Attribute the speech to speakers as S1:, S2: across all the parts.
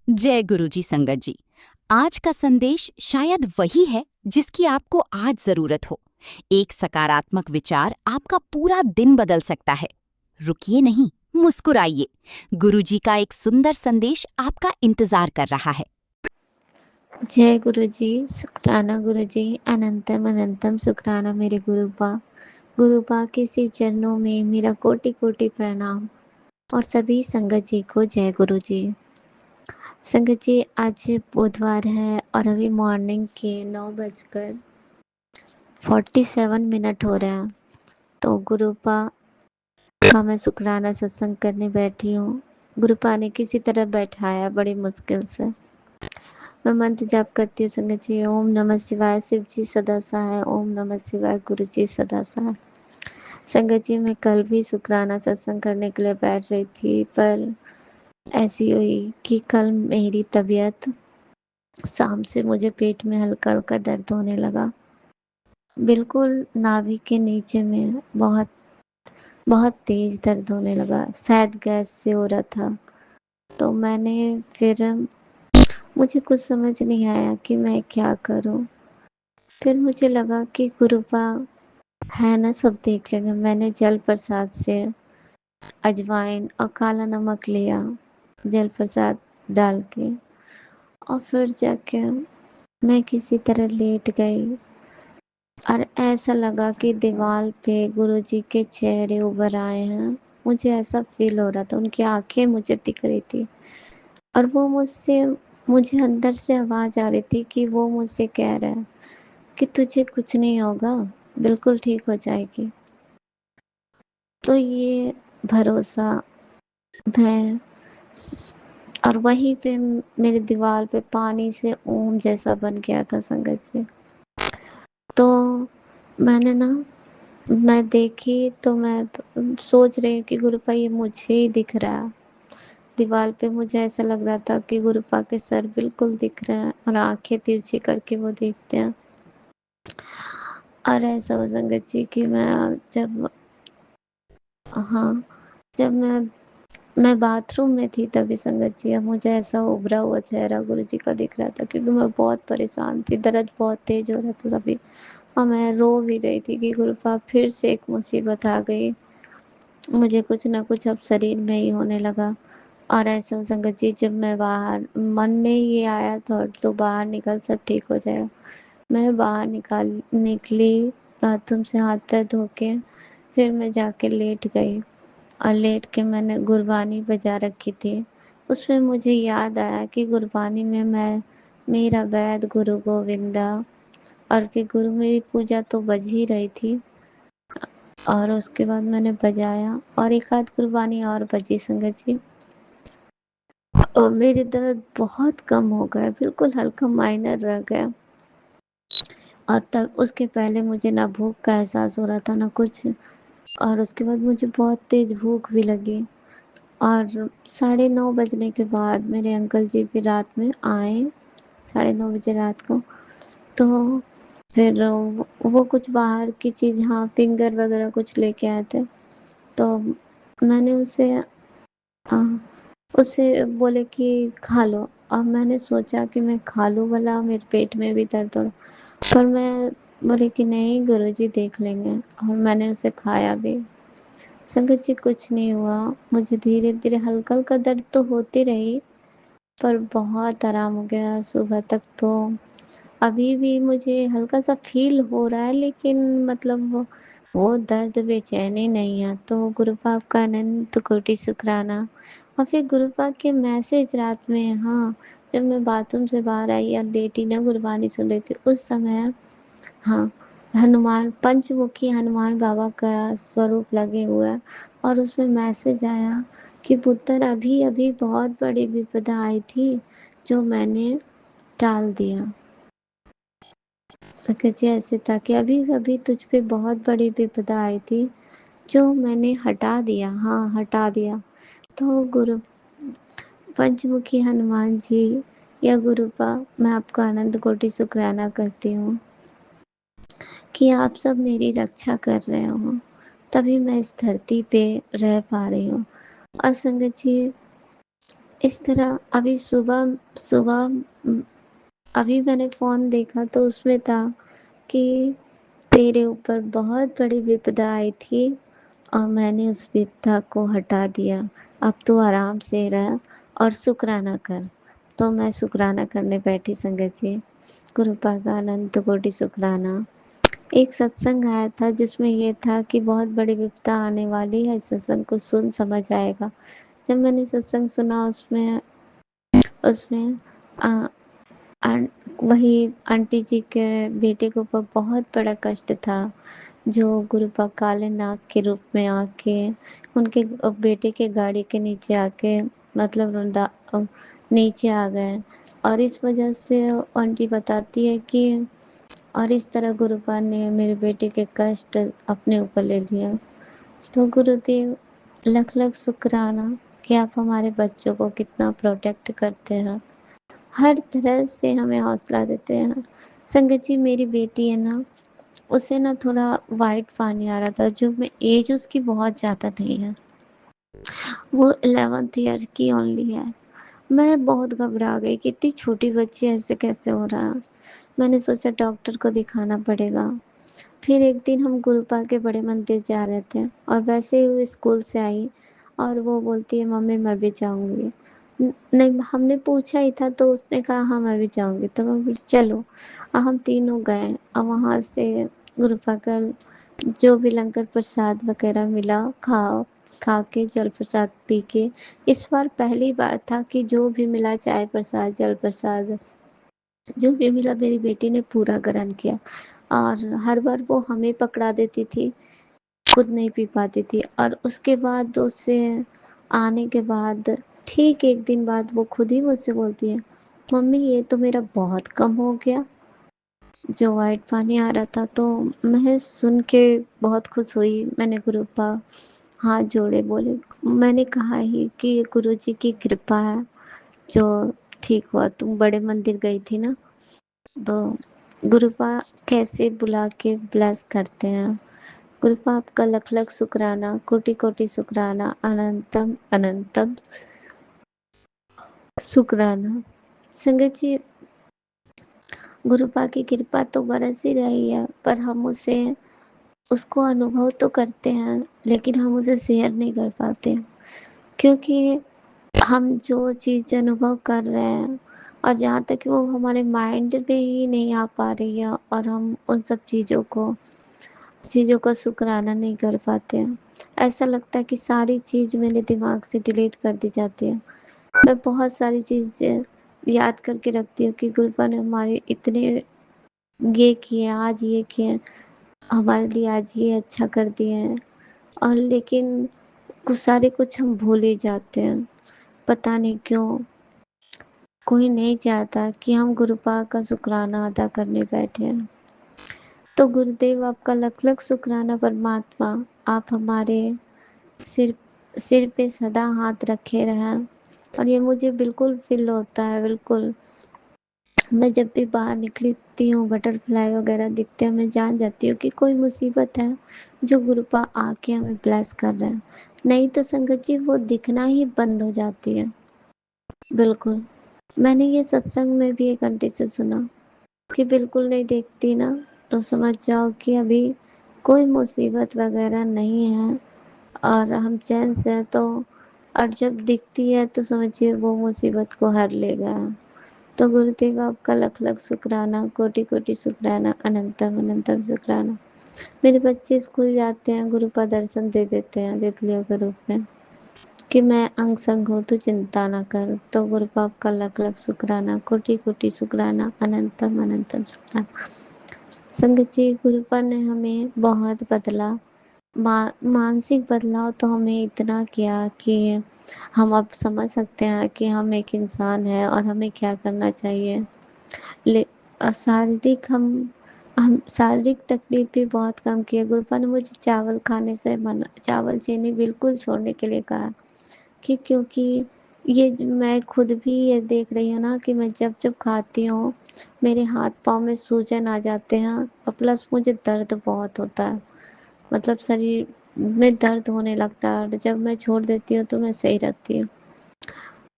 S1: जय गुरु जी संगत जी। आज का संदेश शायद वही है जिसकी आपको आज जरूरत हो। एक सकारात्मक विचार आपका पूरा दिन बदल सकता है। रुकिए नहीं, मुस्कुराइए। गुरु जी का एक सुंदर संदेश आपका इंतजार कर रहा है।
S2: जय गुरु जी, शुक्राना गुरु जी, अनंतम अनंतम शुक्राना मेरे गुरुपा के श्री चरणों में मेरा कोटि कोटि प्रणाम। और सभी संगत जी को जय गुरु जी। संगत जी, आज बुधवार है और अभी मॉर्निंग के 9:47 हो रहे हैं। तो गुरुपा का मैं शुक्राना सत्संग करने बैठी हूँ। गुरुपा ने किसी तरह बैठाया बड़ी मुश्किल से। मैं मंत्र जाप करती हूँ संगत जी। ओम नमः शिवाय, शिव जी सदा सहाय। ओम नमः शिवाय, गुरु जी सदा सहाय। संगत जी, मैं कल भी शुक्राना सत्संग करने के लिए बैठ रही थी, पर ऐसी हुई कि कल मेरी तबीयत, शाम से मुझे पेट में हल्का हल्का दर्द होने लगा। बिल्कुल नाभि के नीचे में बहुत बहुत तेज दर्द होने लगा, शायद गैस से हो रहा था। तो फिर मुझे कुछ समझ नहीं आया कि मैं क्या करूं। फिर मुझे लगा कि गुरुपा है ना, सब देख लेंगे। मैंने जल प्रसाद से अजवाइन और काला नमक लिया, जल प्रसाद डाल के, और फिर जाके मैं किसी तरह लेट गई। और ऐसा लगा कि दीवार पे गुरुजी के चेहरे उभर आए हैं। मुझे ऐसा फील हो रहा था, उनकी आंखें मुझे दिख रही थी। और वो मुझे अंदर से आवाज आ रही थी कि वो मुझसे कह रहा है कि तुझे कुछ नहीं होगा, बिल्कुल ठीक हो जाएगी। तो ये भरोसा मैं, और वहीं पे मेरे दीवार पे पानी से ओम जैसा बन गया था संगत जी। तो मैंने ना मैं देखी तो मैं सोच रही हूँ कि गुरुपा ये मुझे ही दिख रहा है। दीवार पे मुझे ऐसा लग रहा था कि गुरुपा के सर बिल्कुल दिख रहे हैं और आंखें तिरछी करके वो देखते हैं। और ऐसा हो संगत जी कि हाँ जब मैं बाथरूम में थी तभी संगत जी, अब मुझे ऐसा उभरा हुआ चेहरा गुरु जी का दिख रहा था, क्योंकि मैं बहुत परेशान थी, दर्द बहुत तेज हो रहा था तभी। और मैं रो भी रही थी कि गुरुपा फिर से एक मुसीबत आ गई, मुझे कुछ ना कुछ अब शरीर में ही होने लगा। और ऐसा संगत जी, जब मैं बाहर मन में ये आया था तो बाहर निकल, सब ठीक हो जाएगा। मैं बाहर निकली बाथरूम से हाथ पैर धो के, फिर मैं जाके लेट गई। और लेट के मैंने गुरबानी बजा रखी थी। उसमें मुझे याद आया कि गुरबानी में मैं मेरा वैद गुरु गोविंदा, और फिर गुरु मेरी पूजा तो बज ही रही थी। और उसके बाद मैंने बजाया और एक आध गुरबानी और बजी संगत जी, और मेरे दर्द बहुत कम हो गया, बिल्कुल हल्का माइनर रह गया। और तब उसके पहले मुझे ना भूख का एहसास हो रहा था ना कुछ। और उसके बाद मुझे बहुत तेज भूख भी लगी। और 9:30 बजने के बाद मेरे अंकल जी भी रात में आए, 9:30 बजे रात को। तो फिर वो कुछ बाहर की चीज़, हाँ फिंगर वगैरह कुछ लेके आए थे। तो मैंने उससे बोले कि खा लो। अब मैंने सोचा कि मैं खा लूँ, भला मेरे पेट में भी दर्द हो रहा, पर मैं बोले कि नहीं गुरुजी देख लेंगे, और मैंने उसे खाया भी। संगत जी, कुछ नहीं हुआ, मुझे धीरे धीरे हल्का हल्का दर्द तो होती रही, पर बहुत आराम हो गया सुबह तक। तो अभी भी मुझे हल्का सा फील हो रहा है, लेकिन मतलब वो दर्द बेचैनी नहीं है। तो गुरु पाक का अनंत कोटि शुक्राना। और फिर गुरु पाक के मैसेज रात में, हाँ, जब मैं बाथरूम से बाहर आई और लेटी ना गुरबानी सुन रही थी, उस समय, हाँ, हनुमान, पंचमुखी हनुमान बाबा का स्वरूप लगे हुए है। और उसमें मैसेज आया कि पुत्र, अभी अभी बहुत बड़ी विपदा आई थी जो मैंने टाल दिया। सकेजे ऐसे था कि अभी अभी तुझ पे बहुत बड़ी विपदा आई थी जो मैंने हटा दिया, हाँ हटा दिया। तो गुरु पंचमुखी हनुमान जी या गुरुपा, मैं आपका आनंद कोटि शुक्राना करती हूँ कि आप सब मेरी रक्षा कर रहे हो, तभी मैं इस धरती पे रह पा रही हूँ। और संगत जी, اس طرح ابھی صبح صبح ابھی میں نے فون دیکھا تو اس میں تھا کہ تیرے اوپر بہت بڑی وپدا آئی تھی اور میں نے اس وپدا کو ہٹا دیا، اب تو آرام سے رہ اور شکرانہ کر۔ تو میں شکرانہ کرنے بیٹھی سنگت جی، گروپا کا اننت کوٹی شکرانہ۔ ایک ستسنگ آیا تھا جس میں یہ تھا کہ بہت بڑی وپدا آنے والی ہے، اس ستسنگ کو سن سمجھ آئے گا۔ جب میں نے ستسنگ سنا اس میں وہی آنٹی جی کے بیٹے کے اوپر بہت بڑا کشٹ تھا، جو گروپا کالے ناگ کے روپ میں آ کے ان کے بیٹے کے گاڑی کے نیچے آ کے مطلب نیچے آ گئے، اور اس وجہ سے آنٹی بتاتی ہے کہ اور اس طرح گروپا نے میرے بیٹے کے کشٹ اپنے اوپر لے لیا۔ تو گرودیو لکھ لکھ شکرانہ کہ آپ ہمارے بچوں کو کتنا پروٹیکٹ کرتے ہیں، ہر طرح سے ہمیں حوصلہ دیتے ہیں۔ سنگت جی میری بیٹی ہے نا، اسے نا تھوڑا وائٹ پانی آ رہا تھا، جو میں ایج اس کی بہت زیادہ نہیں ہے، وہ 11th ایئر کی اونلی ہے۔ میں بہت گھبرا گئی کہ اتنی چھوٹی بچی ایسے کیسے ہو رہا ہے۔ میں نے سوچا ڈاکٹر کو دکھانا پڑے گا۔ پھر ایک دن ہم گروپا کے بڑے مندر جا رہے تھے اور ویسے ہی وہ اسکول سے آئی اور وہ بولتی ہے ممی میں بھی جاؤں گی۔ نہیں، ہم نے پوچھا ہی تھا تو اس نے کہا ہاں میں بھی جاؤں گی، تو میں بولی چلو۔ اور ہم تینوں گئے اور وہاں سے گروپا کا جو بھی لنگر پرساد وغیرہ ملا کھا کے جل پرساد پی کے، اس بار پہلی بار تھا کہ جو بھی ملا چائے پرساد جل پرساد جو بھی ملا میری بیٹی نے پورا گرہن کیا، اور ہر بار وہ ہمیں پکڑا دیتی تھی، خود نہیں پی پاتی تھی۔ اور اس کے بعد اس سے آنے کے بعد ٹھیک ایک دن بعد وہ خود ہی مجھ سے بولتی ہے ممی یہ تو میرا بہت کم ہو گیا، جو وائٹ پانی آ رہا تھا۔ تو میں سن کے بہت خوش ہوئی، میں نے گروپا ہاتھ جوڑے بولے، میں نے کہا ہی کہ یہ گرو جی کی کرپا ہے جو ٹھیک ہوا۔ تم بڑے مندر گئی تھی نا، تو گروپا کیسے بلا کے بلیس کرتے ہیں۔ گروپا آپ کا لکھ لکھ شکرانہ، کوٹی کوٹی شکرانہ، اننتم اننتم شکرانہ۔ سنگت جی گروپا کی کرپا تو برس ہی رہی ہے، پر ہم اس کو انوبھو تو کرتے ہیں لیکن ہم اسے شیئر نہیں کر پاتے، کیونکہ ہم جو چیز انوبھو کر رہے ہیں اور جہاں تک کہ وہ ہمارے مائنڈ میں ہی نہیں آ پا رہی ہے، اور ہم ان سب چیزوں کا شکرانہ نہیں کر پاتے ہیں، ایسا لگتا ہے کہ ساری چیز میرے دماغ سے ڈیلیٹ کر دی جاتی ہے۔ میں بہت ساری چیزیں یاد کر کے رکھتی ہوں کہ گروپا نے ہمارے اتنے یہ کیے، آج یہ کیے ہمارے لیے، آج یہ اچھا کر دیے ہیں، اور لیکن کچھ ہم بھول ہی جاتے ہیں، پتہ نہیں کیوں۔ کوئی نہیں چاہتا کہ ہم گروپا کا شکرانہ ادا کرنے بیٹھے ہیں۔ تو گرودیو آپ کا لکھ لکھ شکرانہ پرماتما، آپ ہمارے سر پہ سدا ہاتھ رکھے رہیں، اور یہ مجھے بالکل فیل ہوتا ہے، بالکل میں جب بھی باہر نکلتی ہوں بٹر فلائی وغیرہ دکھتے ہیں میں جان جاتی ہوں کہ کوئی مصیبت ہے جو گروپا آ کے ہمیں بلیس کر رہے ہیں، نہیں تو سنگت جی وہ دکھنا ہی بند ہو جاتی ہے۔ بالکل، میں نے یہ ستسنگ میں بھی ایک آنٹی سے سنا کہ بالکل نہیں دیکھتی نا تو سمجھ جاؤ کہ ابھی کوئی مصیبت وغیرہ نہیں ہے اور ہم چین سے ہیں، تو اور جب دکھتی ہے تو سمجھیے وہ مصیبت کو ہر لے گا۔ تو گرودیو آپ کا لکھ لکھ شکرانہ، کوٹی کوٹی شکرانہ، اننتم اننتم شکرانہ۔ میرے بچے اسکول جاتے ہیں، گروپا درشن دے دیتے ہیں تتلیوں کے روپ میں کہ میں انگ سنگ ہوں تو چنتا نہ کر۔ تو گروپا آپ کا لکھ لکھ شکرانہ، کوٹی کوٹی شکرانہ، اننتم اننتم شکرانہ۔ سنگت جی گروپا نے ہمیں بہت بدلا، مانسک بدلاؤ تو ہمیں اتنا کیا کہ ہم اب سمجھ سکتے ہیں کہ ہم ایک انسان ہیں اور ہمیں کیا کرنا چاہیے۔ ہم شاریرک تکلیف بھی بہت کم کی ہے۔ گروپا نے مجھے چاول کھانے سے چاول چینی بالکل چھوڑنے کے لیے کہا کہ کیونکہ یہ میں خود بھی یہ دیکھ رہی ہوں نا کہ میں جب جب کھاتی ہوں میرے ہاتھ پاؤں میں سوجن آ جاتے ہیں، اور پلس مجھے درد بہت ہوتا ہے، مطلب شریر میں درد ہونے لگتا ہے، اور جب میں چھوڑ دیتی ہوں تو میں صحیح رہتی ہوں۔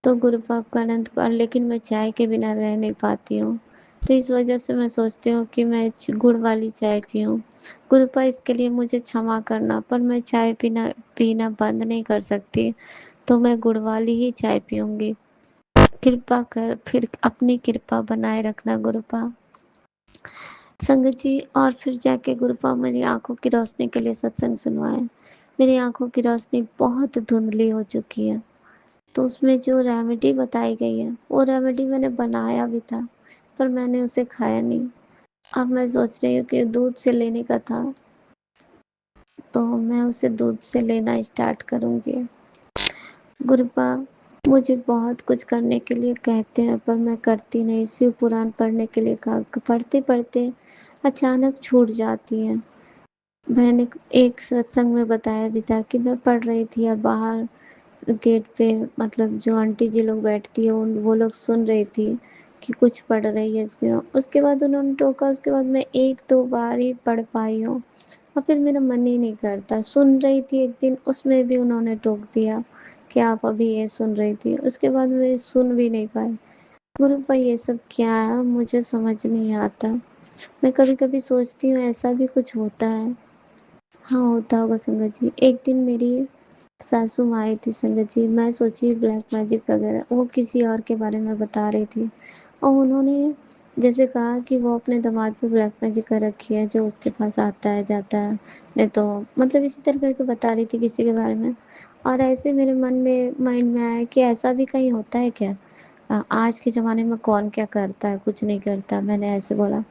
S2: तो गुरुपा आपका अनंत काल, लेकिन मैं चाय के बिना रह नहीं पाती हूँ। तो इस वजह से मैं सोचती हूँ कि मैं गुड़ वाली चाय पीऊँ। गुरुपा इसके लिए मुझे क्षमा करना, पर मैं चाय पीना पीना बंद नहीं कर सकती, तो मैं गुड़ वाली ही चाय पीऊँगी। कृपा कर फिर अपनी कृपा बनाए रखना गुरुपा। संगत जी, और फिर जाके गुरुपा मेरी आंखों की रोशनी के लिए सत्संग सुनवाए। मेरी आंखों की रोशनी बहुत धुंधली हो चुकी है, तो उसमें जो रेमेडी बताई गई है वो रेमेडी मैंने बनाया भी था, पर मैंने उसे खाया नहीं। अब मैं सोच रही हूँ कि दूध से लेने का था, तो मैं उसे दूध से लेना स्टार्ट करूँगी। गुरुपा मुझे बहुत कुछ करने के लिए कहते हैं, पर मैं करती नहीं। शिव पुराण पढ़ने के लिए कहा, पढ़ते पढ़ते अचानक छूट जाती है। मैंने एक सत्संग में बताया भी था कि मैं पढ़ रही थी और बाहर गेट पे मतलब जो आंटी जी लोग बैठती है वो लोग सुन रही थी कि कुछ पढ़ रही है इसके। उसके बाद उन्होंने टोका, उसके बाद मैं एक दो बार ही पढ़ पाई हूँ और फिर मेरा मन ही नहीं करता। सुन रही थी एक दिन, उसमें भी उन्होंने टोक दिया कि आप अभी ये सुन रही थी, उसके बाद मैं सुन भी नहीं पाई। गुरु भाई ये सब क्या है, मुझे समझ नहीं आता। मैं कभी कभी सोचती हूँ ऐसा भी कुछ होता है। हाँ होता होगा संगत जी। एक दिन मेरी सासू माँ आई थी संगत जी, मैं सोची ब्लैक मैजिक वगैरह, वो किसी और के बारे में बता रही थी और उन्होंने जैसे कहा कि वो अपने दामाद पे ब्लैक मैजिक कर रखी है, जो उसके पास आता है जाता है, नहीं तो मतलब इसी तरह करके बता रही थी किसी के बारे में। और ऐसे मेरे मन में माइंड में आया कि ऐसा भी कहीं होता है क्या। आज के ज़माने में कौन क्या करता है, कुछ नहीं करता, मैंने ऐसे बोला।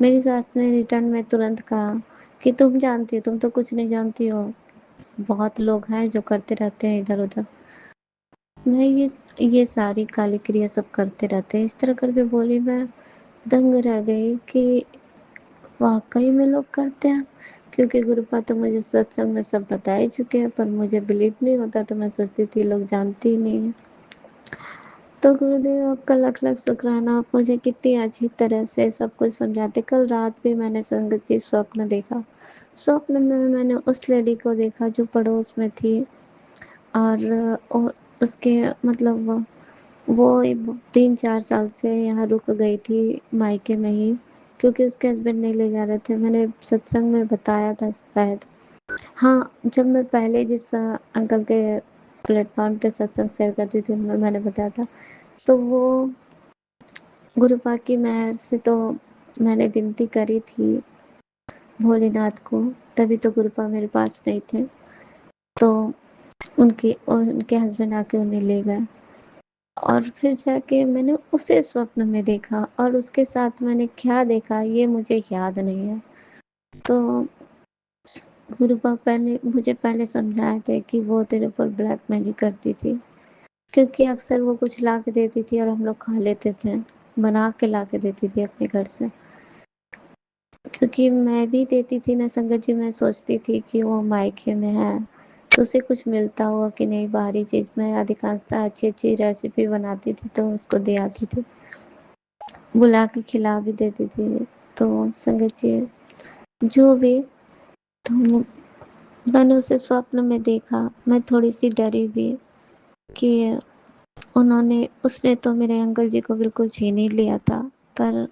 S2: मेरी सास ने रिटर्न में तुरंत कहा कि तुम जानती हो, तुम तो कुछ नहीं जानती हो, बहुत लोग हैं जो करते रहते हैं इधर उधर। मैं ये सारी काली क्रिया सब करते रहते हैं, इस तरह करके बोली। मैं दंग रह गई कि वाकई में लोग करते हैं, क्योंकि गुरुपा तो मुझे सत्संग में सब बता ही चुके हैं, पर मुझे बिलीव नहीं होता, तो मैं सोचती थी लोग जानते ही नहीं है। तो गुरुदेव आपका लख लख शुक्राना, आप मुझे कितनी अच्छी तरह से सब कुछ समझाते। कल रात भी मैंने संगत जी स्वप्न देखा। स्वप्न में मैंने उस लेडी को देखा जो पड़ोस में थी और उसके मतलब वो 3-4 साल से यहाँ रुक गई थी मायके में ही, क्योंकि उसके हस्बैंड नहीं ले जा रहे थे। मैंने सत्संग में बताया था शायद। हाँ, जब मैं पहले जिस अंकल के प्लेटफॉर्म पे सत्संग शेयर करती थी उनमें मैंने बताया था। तो वो गुरुपा की मेहर से तो मैंने विनती करी थी भोलेनाथ को, तभी तो गुरुपा मेरे पास नहीं थे। तो उनके हस्बैंड आके उन्हें ले गए और फिर जाके मैंने उसे स्वप्न में देखा और उसके साथ मैंने क्या देखा ये मुझे याद नहीं है। तो गुरुपा मुझे पहले समझाए थे कि वो तेरे ऊपर ब्लैक मैजिक करती थी, क्योंकि अक्सर वो कुछ ला के देती थी और हम लोग खा लेते थे, बना के ला के देती थी अपने घर से। क्योंकि मैं भी देती थी ना संगत जी, मैं सोचती थी कि वो मायके में है तो उसे कुछ मिलता होगा कि नहीं। बाहरी चीज़ में अधिकांशतः अच्छी अच्छी रेसिपी बनाती थी तो उसको दे आती थी, बुला के खिला भी देती थी। तो संगत जी जो भी, तो मैंने उसे स्वप्न में देखा। मैं थोड़ी सी डरी भी कि उसने तो मेरे अंकल जी को बिल्कुल छीन ही लिया था, पर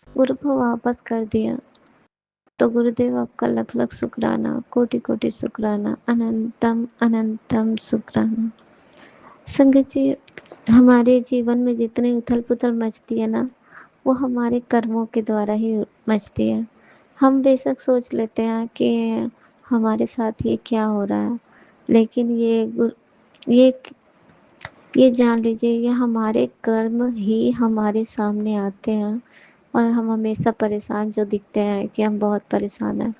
S2: गुरु को वापस कर दिया। तो गुरुदेव आपका लख लख शुक्राना, कोटि कोटि शुक्राना, अनंतम अनंतम शुक्राना। संगत जी हमारे जीवन में जितनी उथल पुथल मचती है ना, वो हमारे कर्मों के द्वारा ही मचती है। हम बेशक सोच लेते हैं कि हमारे साथ ये क्या हो रहा है, लेकिन ये ये जान लीजिए ये हमारे कर्म ही हमारे सामने आते हैं और हम हमेशा परेशान जो दिखते हैं कि हम बहुत परेशान हैं,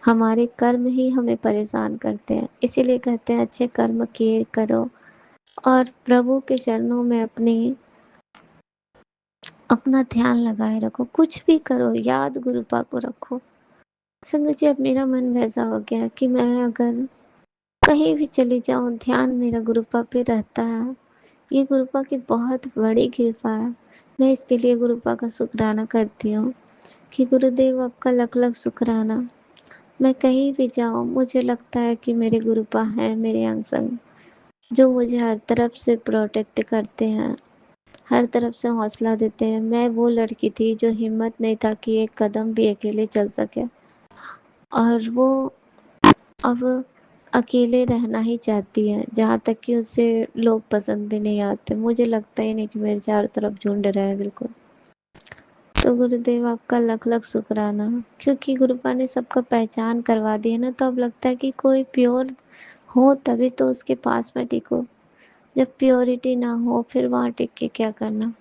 S2: हमारे कर्म ही हमें परेशान करते हैं। इसीलिए कहते हैं अच्छे कर्म किए करो और प्रभु के चरणों में अपना ध्यान लगाए रखो। कुछ भी करो याद गुरुपा को रखो। संगत जी अब मेरा मन वैसा हो गया कि मैं अगर कहीं भी चली जाऊं ध्यान मेरा गुरुपा पे रहता है। ये गुरुपा की बहुत बड़ी कृपा है। मैं इसके लिए गुरुपा का शुक्राना करती हूँ कि गुरुदेव आपका लख लख शुक्राना। मैं कहीं भी जाऊँ मुझे लगता है कि मेरे गुरुपा हैं मेरे अंग संग। जो मुझे हर तरफ से प्रोटेक्ट करते हैं, हर तरफ से हौसला देते हैं। मैं वो लड़की थी जो हिम्मत नहीं था कि एक कदम भी अकेले चल सके, और वो अब अकेले रहना ही चाहती है, जहाँ तक कि उसे लोग पसंद भी नहीं आते। मुझे लगता ही नहीं कि मेरे चारों तरफ झुंड रहे बिल्कुल। तो गुरुदेव आपका लख लख शुक्राना, क्योंकि गुरुपा ने सबका पहचान करवा दी है ना, तो अब लगता है कि कोई प्योर हो तभी तो उसके पास में टिको। जब प्योरिटी ना हो फिर वहाँ टिक के क्या करना।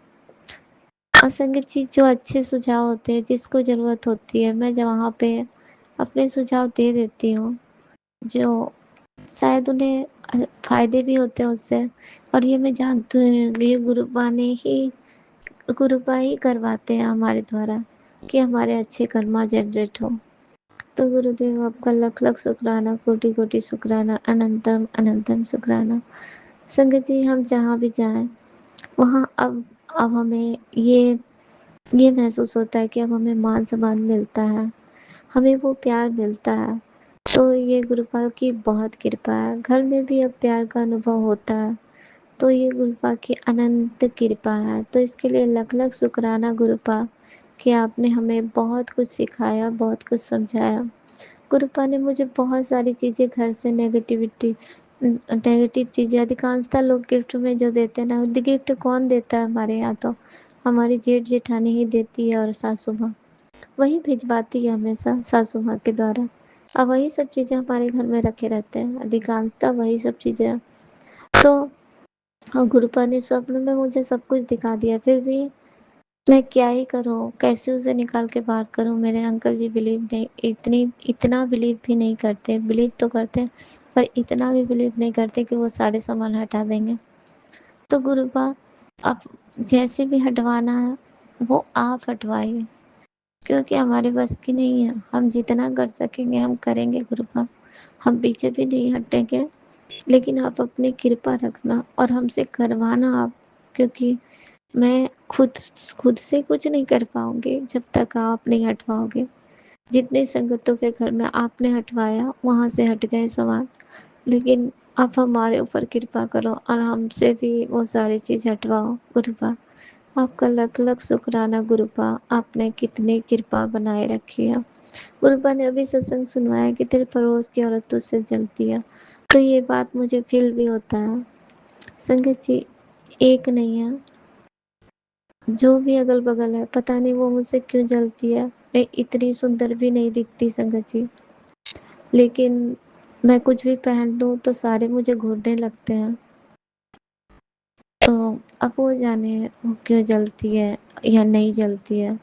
S2: असंगत चीज जो अच्छे सुझाव होते हैं, जिसको ज़रूरत होती है, मैं जब वहाँ पे अपने सुझाव दे देती हूँ, जो शायद उन्हें फ़ायदे भी होते हैं उससे। और ये मैं जानती हूँ, ये गुरुपा ही करवाते हैं हमारे द्वारा, कि हमारे अच्छे कर्मा जनरेट हो। तो गुरुदेव आपका लख लख शुक्राना, कोटि कोटि शुक्राना, अनंतम अनंतम शुक्राना। संगत जी, हम जहाँ भी जाएं वहाँ अब हमें ये महसूस होता है कि अब हमें मान सम्मान मिलता है, हमें वो प्यार मिलता है। तो ये गुरुपा की बहुत कृपा है। घर में भी अब प्यार का अनुभव होता है, तो ये गुरुपा की अनंत कृपा है। तो इसके लिए लख लख शुक्राना गुरुपा, कि आपने हमें बहुत कुछ सिखाया, बहुत कुछ समझाया। गुरुपा ने मुझे बहुत सारी चीज़ें घर से नेगेटिव चीज़ें, अधिकांशतः लोग गिफ्ट में जो देते हैं ना, गिफ्ट कौन देता है हमारे यहाँ, तो हमारी जेठ जेठानी ही देती है, और सासू माँ वही भिजवाती है हमेशा सासू माँ के द्वारा। अब वही सब चीज़ें हमारे घर में रखे रहते हैं, अधिकांशतः वही सब चीज़ें। तो गुरुपा ने स्वप्न में मुझे सब कुछ दिखा दिया, फिर भी मैं क्या ही करूँ, कैसे उसे निकाल के बाहर करूँ। मेरे अंकल जी बिलीव नहीं, इतना बिलीव भी नहीं करते। बिलीव तो करते हैं, पर इतना भी बिलीव नहीं करते कि वो सारे सामान हटा देंगे। तो गुरुपा, अब जैसे भी हटवाना है वो आप हटवाइए, क्योंकि हमारे बस की नहीं है। हम जितना कर सकेंगे हम करेंगे गुरुपा, हम पीछे भी नहीं हटेंगे। लेकिन आप अपनी कृपा रखना और हमसे करवाना आप, क्योंकि मैं खुद से कुछ नहीं कर पाऊंगी जब तक आप नहीं हटवाओगे। जितने संगतों के घर में आपने हटवाया वहाँ से हट गए सामान, लेकिन आप हमारे ऊपर कृपा करो और हमसे भी वो सारी चीज़ हटवाओ गुरुपा। आपका लख लख शुक्राना गुरुपा, आपने कितनी कृपा बनाए रखी है। गुरुपा ने अभी सत्संग सुनवाया कि तेरे पड़ोस की औरत तुझसे जलती है, तो ये बात मुझे फील भी होता है। संगत जी, एक नहीं है, जो भी अगल बगल है, पता नहीं वो मुझसे क्यों जलती है। मैं इतनी सुंदर भी नहीं दिखती संगत जी, लेकिन मैं कुछ भी पहन लूँ तो सारे मुझे घूरने लगते हैं। तो अब वो जाने वो क्यों जलती है या नहीं जलती है।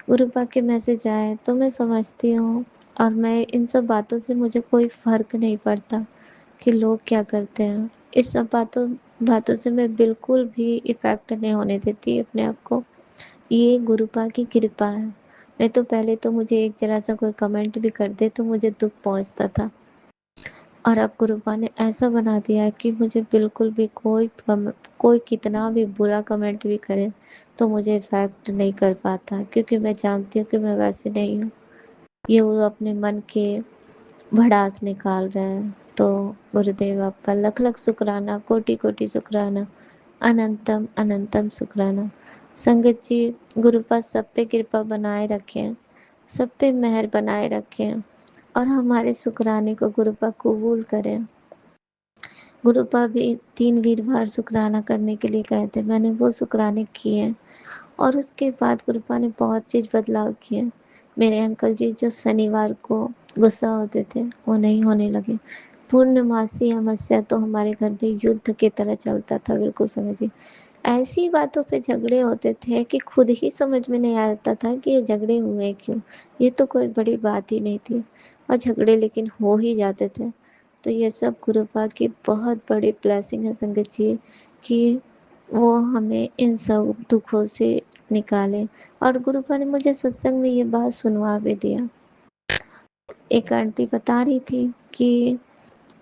S2: गुरुपा के मैसेज आए तो मैं समझती हूँ, और मैं इन सब बातों से मुझे कोई फ़र्क नहीं पड़ता कि लोग क्या करते हैं। इस सब बातों से मैं बिल्कुल भी इफ़ेक्ट नहीं होने देती अपने आप को। ये गुरुपा की कृपा है। नहीं तो पहले तो मुझे एक ज़रा सा कोई कमेंट भी कर दे तो मुझे दुःख पहुँचता था, और अब गुरुपा ने ऐसा बना दिया है कि मुझे बिल्कुल भी कोई कितना भी बुरा कमेंट भी करे तो मुझे इफ़ेक्ट नहीं कर पाता, क्योंकि मैं जानती हूँ कि मैं वैसे नहीं हूँ। ये वो अपने मन के भड़ास निकाल रहे हैं। तो गुरुदेव आपका लख लख शुक्राना, कोटि कोटि शुक्राना, अनंतम अनंतम शुक्राना। संगत जी, गुरुपा सब पे कृपा बनाए रखें, सब पे मेहर बनाए रखें, और हमारे शुक्राने को गुरुपा कबूल करें। गुरुपा भी 3 वीरवार शुक्राना करने के लिए गए थे, मैंने वो शुक्राने किए, और उसके बाद गुरुपा ने बहुत चीज़ बदलाव किए। मेरे अंकल जी जो शनिवार को गुस्सा होते थे वो नहीं होने लगे। पूर्णमासी अमावस्या तो हमारे घर में युद्ध की तरह चलता था, बिल्कुल समझ जी। ऐसी बातों पे झगड़े होते थे कि खुद ही समझ में नहीं आता था कि ये झगड़े हुए क्यों। ये तो कोई बड़ी बात ही नहीं थी, और झगड़े लेकिन हो ही जाते थे। तो ये सब गुरुपा की बहुत बड़ी ब्लेसिंग है संगत जी, कि वो हमें इन सब दुखों से निकाले। और गुरुपा ने मुझे सत्संग में ये बात सुनवा भी दिया। एक आंटी बता रही थी कि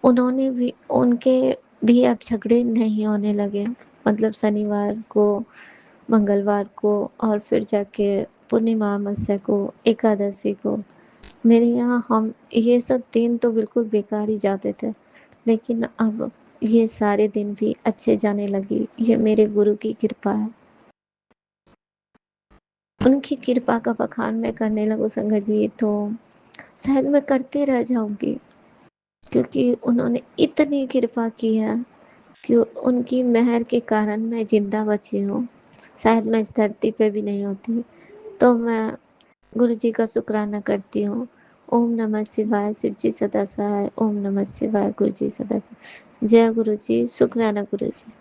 S2: उनके भी अब झगड़े नहीं होने लगे, मतलब शनिवार को, मंगलवार को, और फिर जाके पूर्णिमा अमावस्या को, एकादशी को। मेरे यहाँ हम ये सब दिन तो बिल्कुल बेकार ही जाते थे, लेकिन अब ये सारे दिन भी अच्छे जाने लगे। ये मेरे गुरु की कृपा है। उनकी कृपा का बखान मैं करने लगूं संगत जी तो शायद मैं करते रह जाऊंगी, क्योंकि उन्होंने इतनी कृपा की है कि उनकी मेहर के कारण मैं जिंदा बची हूँ। शायद मैं इस धरती पे भी नहीं होती। तो मैं गुरु जी का शुक्राना करती हूँ। ओम नमः शिवाय, शिव जी सदा सहाय। ओम नमः शिवाय, गुरु जी सदा सहाय। जय गुरु जी, शुक्राना गुरु जी।